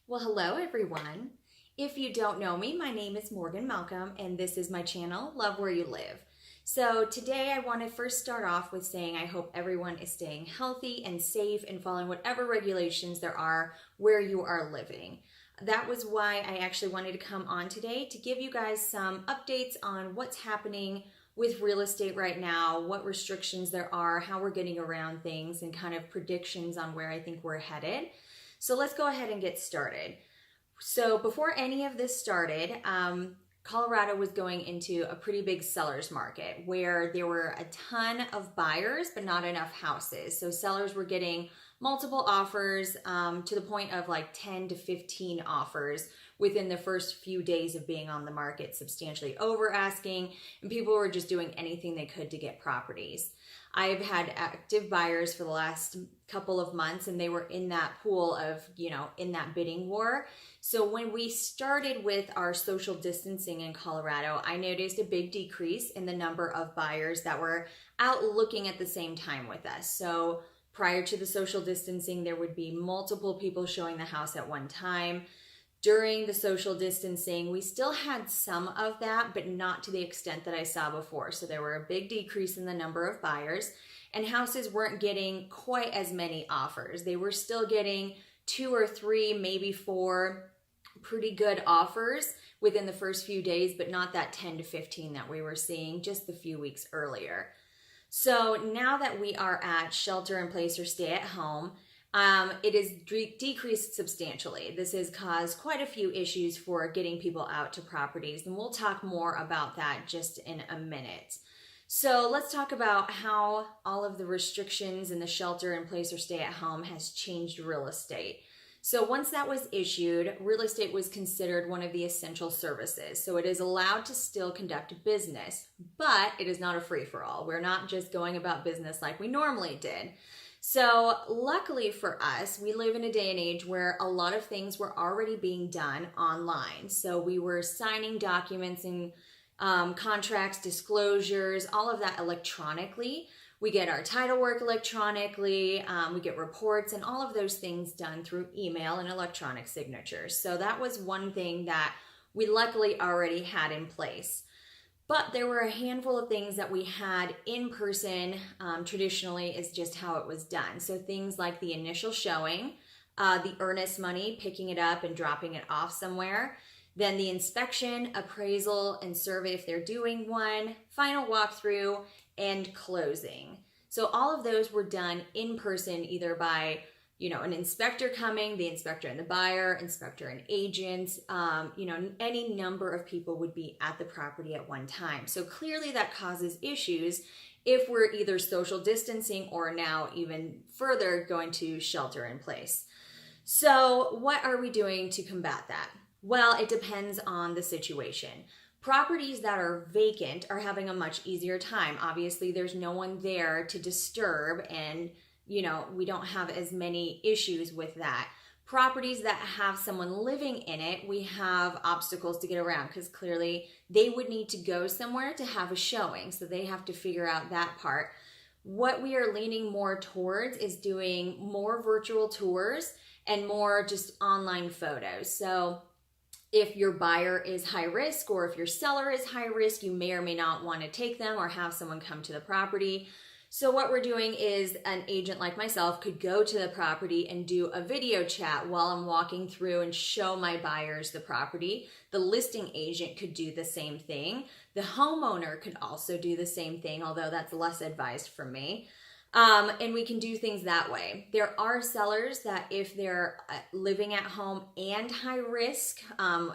Well, hello everyone. If you don't know me, my name is Morgan Malcolm and this is my channel, Love Where You Live. So today I want to first start off with saying I hope everyone is staying healthy and safe and following whatever regulations there are where you are living. That was why I actually wanted to come on today to give you guys some updates on what's happening with real estate right now, what restrictions there are, how we're getting around things, and kind of predictions on where I think we're headed. So let's go ahead and get started. So before any of this started, Colorado was going into a pretty big seller's market where there were a ton of buyers, but not enough houses. So sellers were getting multiple offers to the point of like 10 to 15 offers within the first few days of being on the market, substantially over asking, and people were just doing anything they could to get properties. I've had active buyers for the last couple of months and they were in that pool of, in that bidding war. So when we started with our social distancing in Colorado, I noticed a big decrease in the number of buyers that were out looking at the same time with us. So prior to the social distancing, there would be multiple people showing the house at one time. During the social distancing, we still had some of that, but not to the extent that I saw before. So there were a big decrease in the number of buyers and houses weren't getting quite as many offers. They were still getting 2 or 3, maybe 4 pretty good offers within the first few days, but not that 10 to 15 that we were seeing just a few weeks earlier. So now that we are at shelter in place or stay at home, it is decreased substantially. This has caused quite a few issues for getting people out to properties, and we'll talk more about that just in a minute. So let's talk about how all of the restrictions in the shelter in place or stay at home has changed real estate. So once that was issued, real estate was considered one of the essential services. So it is allowed to still conduct business, but it is not a free-for-all. We're not just going about business like we normally did. So luckily for us, we live in a day and age where a lot of things were already being done online. So we were signing documents and contracts, disclosures, all of that electronically. We get our title work electronically, we get reports and all of those things done through email and electronic signatures. So that was one thing that we luckily already had in place. But there were a handful of things that we had in person. Traditionally is just how it was done. So things like the initial showing, the earnest money, picking it up and dropping it off somewhere, then the inspection, appraisal, and survey if they're doing one, final walkthrough, and closing. So all of those were done in person, either by an inspector coming, the inspector and the buyer, inspector and agent, any number of people would be at the property at one time. So clearly that causes issues if we're either social distancing or now even further going to shelter in place. So what are we doing to combat that? Well, it depends on the situation. Properties that are vacant are having a much easier time. Obviously, there's no one there to disturb and we don't have as many issues with that. Properties that have someone living in it, we have obstacles to get around because clearly they would need to go somewhere to have a showing. So they have to figure out that part. What we are leaning more towards is doing more virtual tours and more just online photos. So if your buyer is high risk or if your seller is high risk, you may or may not want to take them or have someone come to the property. So what we're doing is an agent like myself could go to the property and do a video chat while I'm walking through and show my buyers the property. The listing agent could do the same thing. The homeowner could also do the same thing, although that's less advised from me. And we can do things that way. There are sellers that if they're living at home and high risk,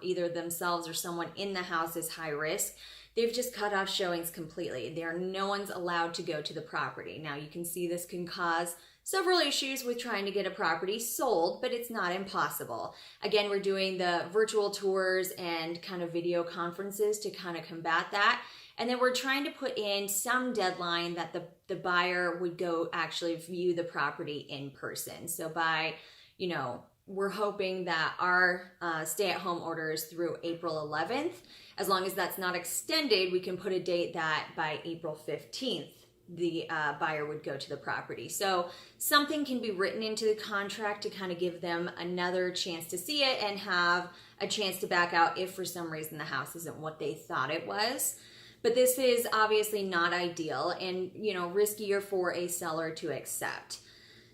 either themselves or someone in the house is high risk, they've just cut off showings completely. No one's allowed to go to the property. Now you can see this can cause several issues with trying to get a property sold, but it's not impossible. Again, we're doing the virtual tours and kind of video conferences to kind of combat that. And then we're trying to put in some deadline that the buyer would go actually view the property in person. So by, we're hoping that our stay-at-home order is through April 11th. As long as that's not extended, we can put a date that by April 15th, the buyer would go to the property. So something can be written into the contract to kind of give them another chance to see it and have a chance to back out if for some reason the house isn't what they thought it was. But this is obviously not ideal and, riskier for a seller to accept.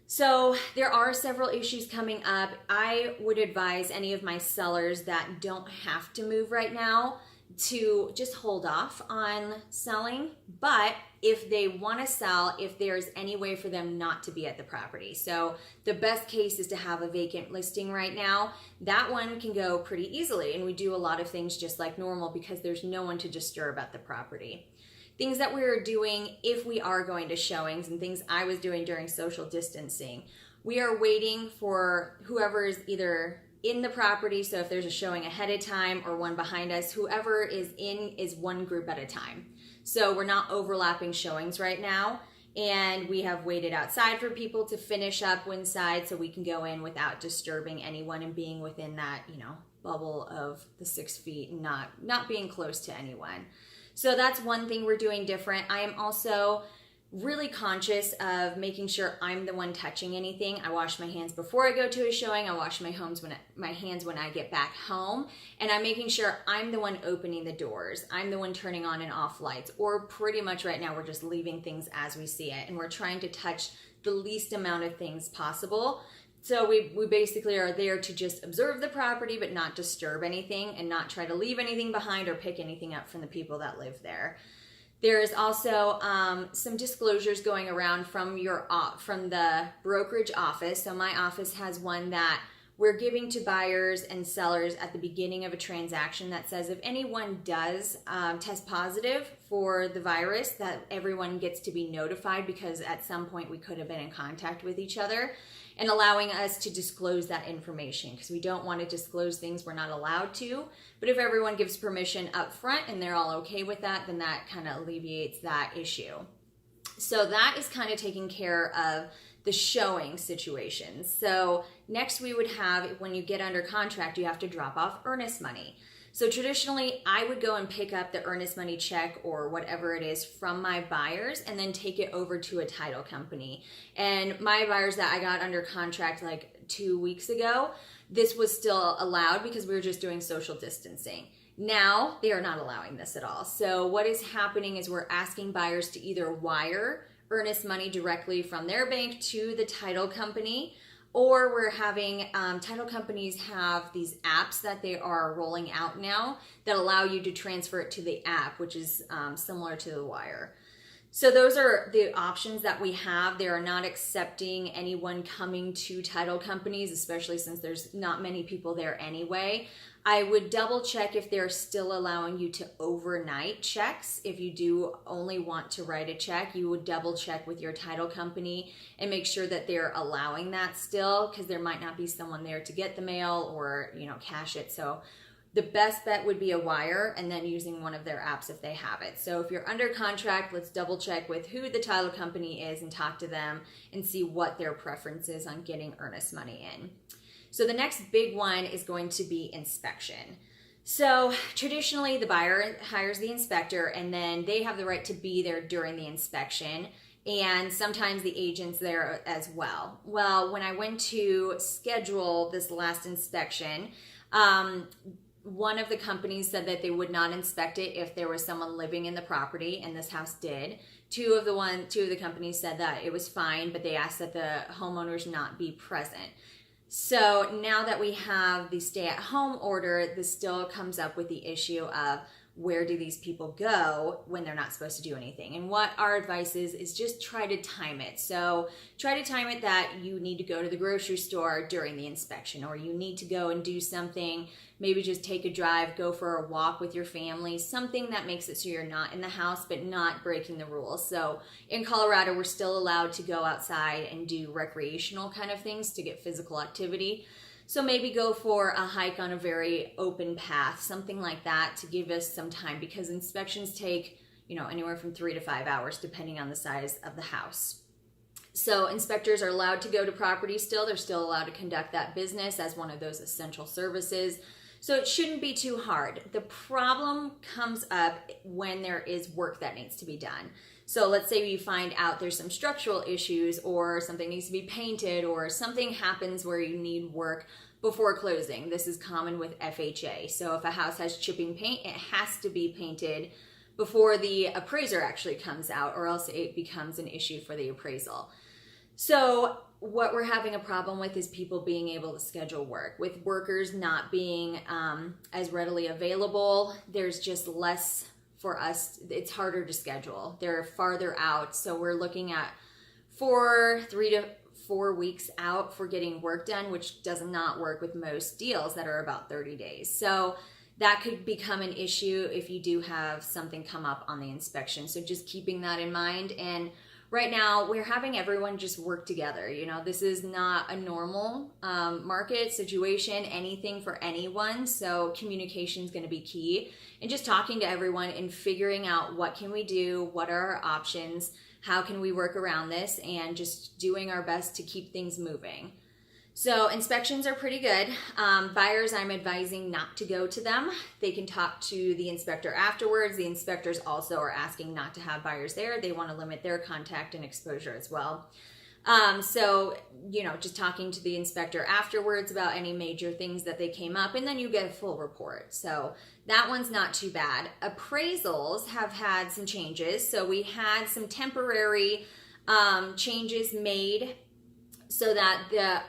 So there are several issues coming up. I would advise any of my sellers that don't have to move right now to just hold off on selling. But if they want to sell, if there's any way for them not to be at the property. So the best case is to have a vacant listing right now. That one can go pretty easily, and we do a lot of things just like normal because there's no one to disturb at the property. Things that we're doing if we are going to showings and things I was doing during social distancing. We are waiting for whoever is either in the property, so if there's a showing ahead of time or one behind us, whoever is in is one group at a time. So we're not overlapping showings right now, and we have waited outside for people to finish up inside so we can go in without disturbing anyone and being within that, bubble of the 6 feet and not being close to anyone. So that's one thing we're doing different. I am also really conscious of making sure I'm the one touching anything. I wash my hands before I go to a showing. I wash my hands when I get back home. And I'm making sure I'm the one opening the doors. I'm the one turning on and off lights. Or pretty much right now we're just leaving things as we see it. And we're trying to touch the least amount of things possible. So we basically are there to just observe the property but not disturb anything and not try to leave anything behind or pick anything up from the people that live there. There is also some disclosures going around from the brokerage office. So my office has one that we're giving to buyers and sellers at the beginning of a transaction that says if anyone does test positive for the virus, that everyone gets to be notified because at some point we could have been in contact with each other, and allowing us to disclose that information because we don't want to disclose things we're not allowed to. But if everyone gives permission up front and they're all okay with that, then that kind of alleviates that issue. So that is kind of taking care of the showing situations. So next we would have, when you get under contract, you have to drop off earnest money. So traditionally, I would go and pick up the earnest money check or whatever it is from my buyers and then take it over to a title company. And my buyers that I got under contract like 2 weeks ago, this was still allowed because we were just doing social distancing. Now, they are not allowing this at all. So what is happening is we're asking buyers to either wire earnest money directly from their bank to the title company, or we're having title companies have these apps that they are rolling out now that allow you to transfer it to the app, which is similar to the wire. So those are the options that we have. They are not accepting anyone coming to title companies, especially since there's not many people there anyway. I would double check if they're still allowing you to overnight checks. If you do only want to write a check, you would double check with your title company and make sure that they're allowing that still, because there might not be someone there to get the mail or, cash it. So the best bet would be a wire and then using one of their apps if they have it. So if you're under contract, let's double check with who the title company is and talk to them and see what their preference is on getting earnest money in. So the next big one is going to be inspection. So traditionally the buyer hires the inspector and then they have the right to be there during the inspection, and sometimes the agent's there as well. Well, when I went to schedule this last inspection, one of the companies said that they would not inspect it if there was someone living in the property, and this house did. Two of the companies said that it was fine, but they asked that the homeowners not be present. So now that we have the stay-at-home order, this still comes up with the issue of where do these people go when they're not supposed to do anything? And what our advice is just try to time it. So try to time it that you need to go to the grocery store during the inspection, or you need to go and do something, maybe just take a drive, go for a walk with your family, something that makes it so you're not in the house but not breaking the rules. So in Colorado, we're still allowed to go outside and do recreational kind of things to get physical activity. So maybe go for a hike on a very open path, something like that, to give us some time, because inspections take, anywhere from 3 to 5 hours depending on the size of the house. So inspectors are allowed to go to property still. They're still allowed to conduct that business as one of those essential services. So it shouldn't be too hard. The problem comes up when there is work that needs to be done. So let's say you find out there's some structural issues or something needs to be painted or something happens where you need work before closing. This is common with FHA. So if a house has chipping paint, it has to be painted before the appraiser actually comes out, or else it becomes an issue for the appraisal. So what we're having a problem with is people being able to schedule work. With workers not being as readily available, there's just less for us. It's harder to schedule. They're farther out. So we're looking at 3 to 4 weeks out for getting work done, which does not work with most deals that are about 30 days. So that could become an issue if you do have something come up on the inspection. So just keeping that in mind. And right now we're having everyone just work together. You know, this is not a normal market situation, anything for anyone. So communication is going to be key, and just talking to everyone and figuring out what can we do, what are our options, how can we work around this, and just doing our best to keep things moving. So inspections are pretty good. Buyers, I'm advising not to go to them. They can talk to the inspector afterwards. The inspectors also are asking not to have buyers there. They want to limit their contact and exposure as well. So, you know, just talking to the inspector afterwards about any major things that they came up, and then you get a full report. So that one's not too bad. Appraisals have had some changes. So we had some temporary changes made so that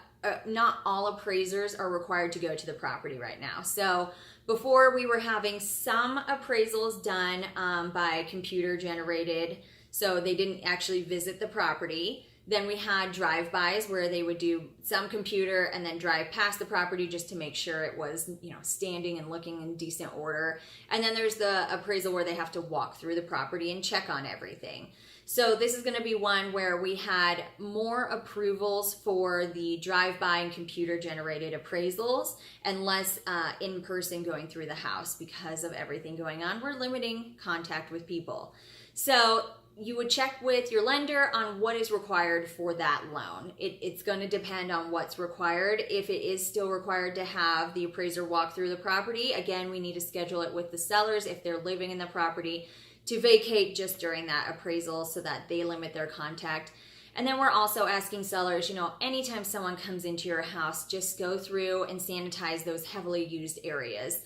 not all appraisers are required to go to the property right now. So before we were having some appraisals done by computer generated, so they didn't actually visit the property. Then we had drive-bys where they would do some computer and then drive past the property just to make sure it was, you know, standing and looking in decent order. And then there's the appraisal where they have to walk through the property and check on everything. So this is going to be one where we had more approvals for the drive-by and computer-generated appraisals and less in-person going through the house because of everything going on. We're limiting contact with people. So you would check with your lender on what is required for that loan. It's going to depend on what's required. If it is still required to have the appraiser walk through the property, again, we need to schedule it with the sellers if they're living in the property to vacate just during that appraisal so that they limit their contact. And then we're also asking sellers, you know, anytime someone comes into your house, just go through and sanitize those heavily used areas.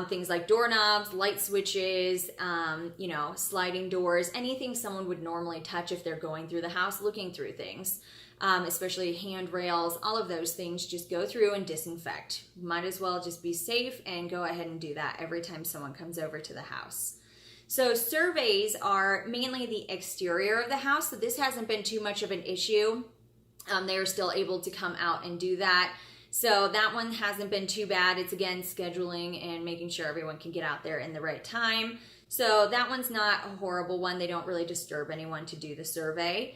Things like doorknobs, light switches, you know, sliding doors, anything someone would normally touch if they're going through the house, looking through things, especially handrails, all of those things, just go through and disinfect. Might as well just be safe and go ahead and do that every time someone comes over to the house. So surveys are mainly the exterior of the house, so this hasn't been too much of an issue. They're still able to come out and do that. So that one hasn't been too bad. It's again scheduling and making sure everyone can get out there in the right time. So that one's not a horrible one. They don't really disturb anyone to do the survey.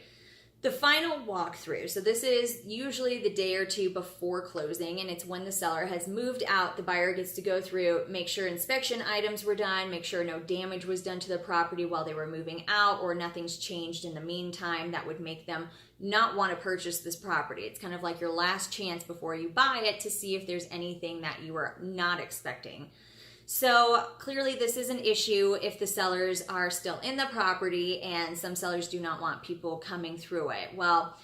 The final walkthrough. So this is usually the day or two before closing, and it's when the seller has moved out. The buyer gets to go through, make sure inspection items were done, make sure no damage was done to the property while they were moving out, or nothing's changed in the meantime that would make them not want to purchase this property. It's kind of like your last chance before you buy it to see if there's anything that you were not expecting. So clearly this is an issue if the sellers are still in the property, and some sellers do not want people coming through it. Well,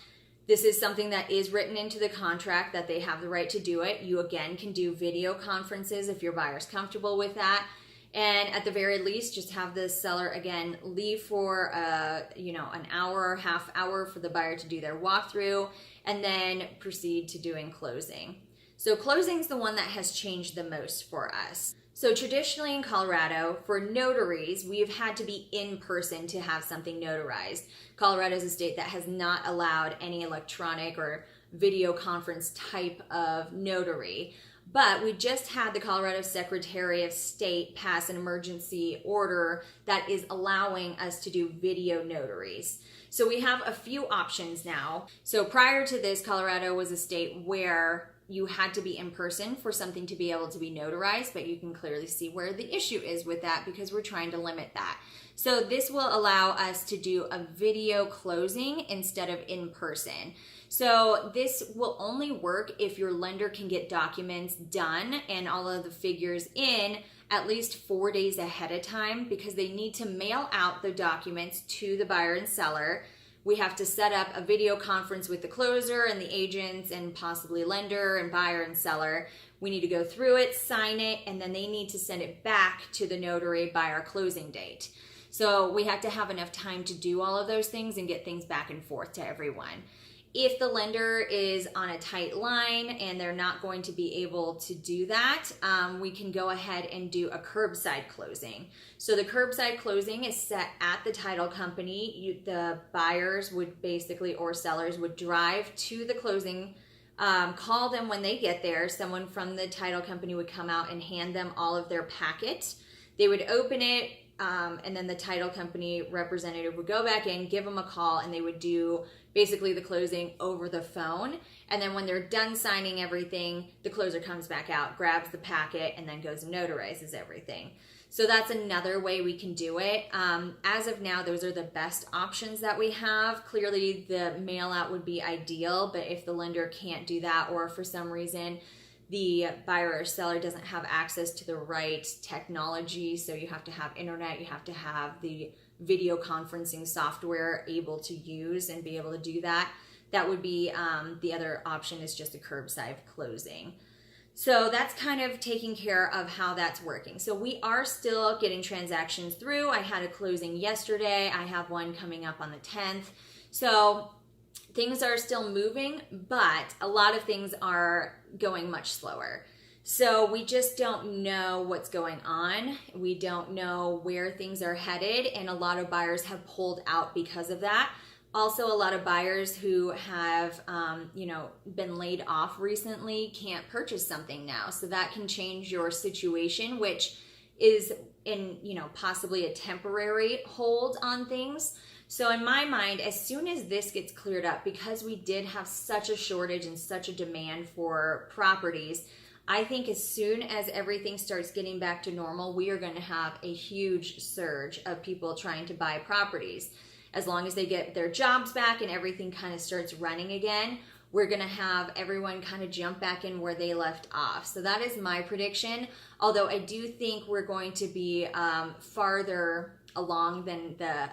this is something that is written into the contract that they have the right to do it. You again can do video conferences if your buyer's comfortable with that. And at the very least, just have the seller again leave for an hour, half hour for the buyer to do their walkthrough, and then proceed to doing closing. So closing is the one that has changed the most for us. So traditionally in Colorado, for notaries, we've had to be in person to have something notarized. Colorado is a state that has not allowed any electronic or video conference type of notary. But we just had the Colorado Secretary of State pass an emergency order that is allowing us to do video notaries. So we have a few options now. So prior to this, Colorado was a state where you had to be in person for something to be able to be notarized, but you can clearly see where the issue is with that because we're trying to limit that. So this will allow us to do a video closing instead of in person. So this will only work if your lender can get documents done and all of the figures in at least 4 days ahead of time, because they need to mail out the documents to the buyer and seller. We have to set up a video conference with the closer and the agents and possibly lender and buyer and seller. We need to go through it, sign it, and then they need to send it back to the notary by our closing date. So we have to have enough time to do all of those things and get things back and forth to everyone. If the lender is on a tight line and they're not going to be able to do that, we can go ahead and do a curbside closing. So the curbside closing is set at the title company. The buyers would basically, or sellers would drive to the closing, call them when they get there. Someone from the title company would come out and hand them all of their packet. They would open it, and then the title company representative would go back in, give them a call, and they would do basically the closing over the phone. And then when they're done signing everything, the closer comes back out, grabs the packet, and then goes and notarizes everything. So that's another way we can do it. As of now, those are the best options that we have. Clearly, the mail out would be ideal, but if the lender can't do that, or for some reason the buyer or seller doesn't have access to the right technology, so you have to have internet, you have to have the video conferencing software able to use and be able to do that, that would be the other option, is just a curbside closing. So that's kind of taking care of how that's working. So we are still getting transactions through. I had a closing yesterday. I have one coming up on the 10th. So things are still moving, but a lot of things are going much slower. So we just don't know what's going on. We don't know where things are headed, and a lot of buyers have pulled out because of that. Also, a lot of buyers who have, been laid off recently can't purchase something now. So that can change your situation, which is in, possibly a temporary hold on things. So in my mind, as soon as this gets cleared up, because we did have such a shortage and such a demand for properties, I think as soon as everything starts getting back to normal, we are going to have a huge surge of people trying to buy properties. As long as they get their jobs back and everything kind of starts running again, we're going to have everyone kind of jump back in where they left off. So that is my prediction. Although I do think we're going to be farther along than the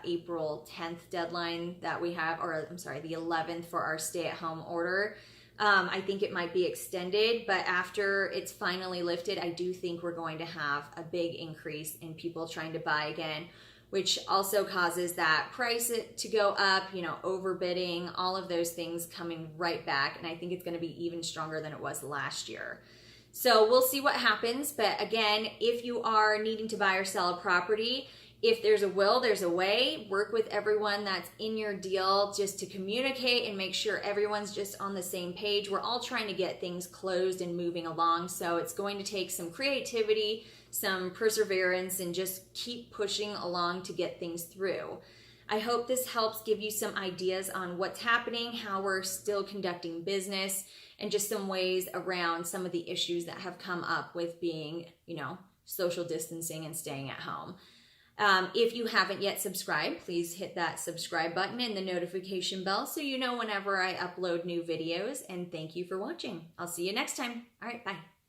April 10th deadline that we have, or I'm sorry, the 11th for our stay-at-home order. I think it might be extended, but after it's finally lifted, I do think we're going to have a big increase in people trying to buy again, which also causes that price to go up, overbidding, all of those things coming right back. And I think it's going to be even stronger than it was last year. So we'll see what happens. But again, if you are needing to buy or sell a property, if there's a will, there's a way. Work with everyone that's in your deal just to communicate and make sure everyone's just on the same page. We're all trying to get things closed and moving along. So it's going to take some creativity, some perseverance, and just keep pushing along to get things through. I hope this helps give you some ideas on what's happening, how we're still conducting business, and just some ways around some of the issues that have come up with being, social distancing and staying at home. If you haven't yet subscribed, please hit that subscribe button and the notification bell so you know whenever I upload new videos. And thank you for watching. I'll see you next time. All right, bye.